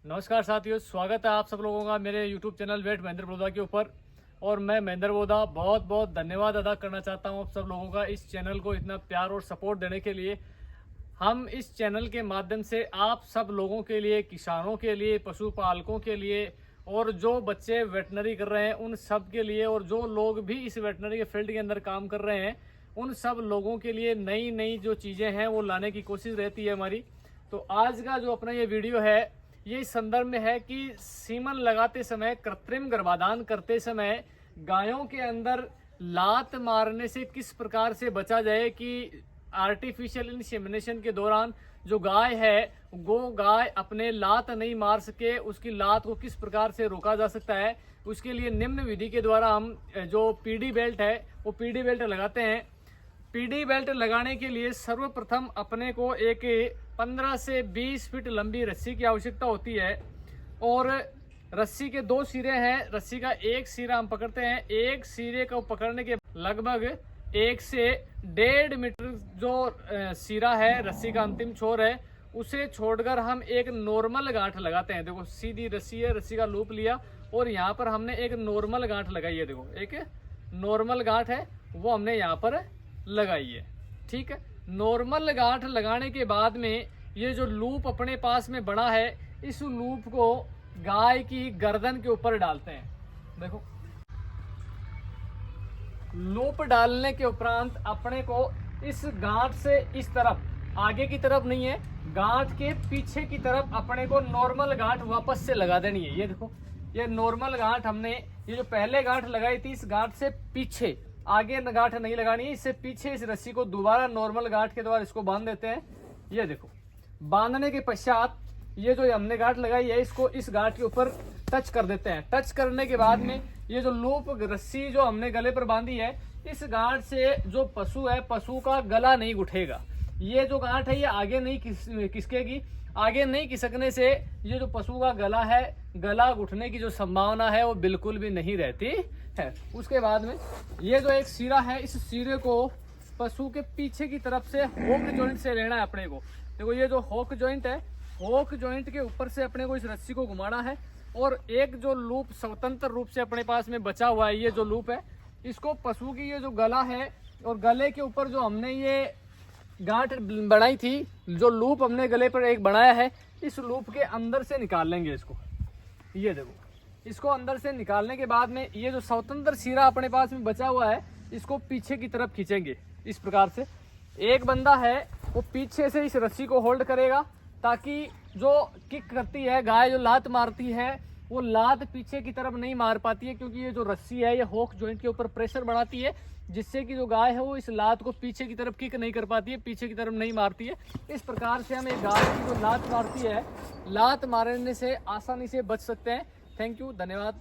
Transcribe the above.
नमस्कार साथियों, स्वागत है आप सब लोगों का मेरे YouTube channel vet Mahendra Baroda के ऊपर। और मैं महेंद्र बड़ौदा बहुत बहुत धन्यवाद अदा करना चाहता हूं आप सब लोगों का इस चैनल को इतना प्यार और सपोर्ट देने के लिए। हम इस चैनल के माध्यम से आप सब लोगों के लिए, किसानों के लिए, पशुपालकों के लिए और जो बच्चे वेटनरी कर रहे हैं उन सब के लिए, और जो लोग भी इस वेटनरी के फील्ड के अंदर काम कर रहे हैं उन सब लोगों के लिए नई नई जो चीज़ें हैं वो लाने की कोशिश रहती है हमारी। तो आज का जो अपना ये वीडियो है ये इस संदर्भ में है कि सीमन लगाते समय, कृत्रिम गर्भाधान करते समय गायों के अंदर लात मारने से किस प्रकार से बचा जाए कि आर्टिफिशियल इंसेमिनेशन के दौरान जो गाय है वो गाय अपने लात नहीं मार सके, उसकी लात को किस प्रकार से रोका जा सकता है। उसके लिए निम्न विधि के द्वारा हम जो पीडी बेल्ट है वो पीडी बेल्ट लगाते हैं। पीडी बेल्ट लगाने के लिए सर्वप्रथम अपने को एक 15 से 20 फीट लंबी रस्सी की आवश्यकता होती है। और रस्सी के 2 सिरे हैं, रस्सी का एक सिरा हम पकड़ते हैं। एक सिरे को पकड़ने के लगभग 1 से 1.5 मीटर जो सिरा है, रस्सी का अंतिम छोर है, उसे छोड़कर हम एक नॉर्मल गांठ लगाते हैं। देखो सीधी रस्सी है, रस्सी का लूप लिया और यहाँ पर हमने एक नॉर्मल गांठ लगाई है। देखो एक नॉर्मल गांठ है वो हमने यहाँ पर लगाई है। ठीक है, नॉर्मल गांठ लगाने के बाद में ये जो लूप अपने पास में बना है इस लूप को गाय की गर्दन के ऊपर डालते हैं। देखो लूप डालने के उपरांत अपने को इस गांठ से इस तरफ, आगे की तरफ नहीं है, गांठ के पीछे की तरफ अपने को नॉर्मल गांठ वापस से लगा देनी है। ये देखो ये नॉर्मल गांठ हमने, ये जो पहले गांठ लगाई थी इस गांठ से पीछे, आगे गांठ नहीं लगानी है, इससे पीछे इस रस्सी को दोबारा नॉर्मल गांठ के द्वारा इसको बांध देते हैं। ये देखो बांधने के पश्चात ये जो हमने गांठ लगाई है इसको इस गांठ के ऊपर टच कर देते हैं। टच करने के बाद में ये जो लूप रस्सी जो हमने गले पर बांधी है इस गांठ से जो पशु है, पशु का गला नहीं उठेगा। ये जो गांठ है ये आगे नहीं खिसकेगी। आगे नहीं खिसकने से ये जो पशु का गला है, गला उठने की जो संभावना है वो बिल्कुल भी नहीं रहती है। उसके बाद में ये जो एक सिरा है, इस सिरे को पशु के पीछे की तरफ से होक जॉइंट से लेना है अपने को। देखो ये जो होक जॉइंट है, होक जॉइंट के ऊपर से अपने को इस रस्सी को घुमाना है और एक जो लूप स्वतंत्र रूप से अपने पास में बचा हुआ है, ये जो लूप है इसको पशु की ये जो गला है और गले के ऊपर जो हमने ये गांठ बनाई थी, जो लूप हमने गले पर एक बनाया है, इस लूप के अंदर से निकाल लेंगे इसको। ये देखो इसको अंदर से निकालने के बाद में ये जो स्वतंत्र सिरा अपने पास में बचा हुआ है इसको पीछे की तरफ खींचेंगे। इस प्रकार से एक बंदा है वो पीछे से इस रस्सी को होल्ड करेगा ताकि जो किक करती है गाय, जो लात मारती है वो लात पीछे की तरफ नहीं मार पाती है, क्योंकि ये जो रस्सी है ये होक जॉइंट के ऊपर प्रेशर बनाती है जिससे कि जो गाय है वो इस लात को पीछे की तरफ किक नहीं कर पाती है, पीछे की तरफ नहीं मारती है। इस प्रकार से हम एक गाय की जो लात मारती है, लात मारने से आसानी से बच सकते हैं। थैंक यू, धन्यवाद।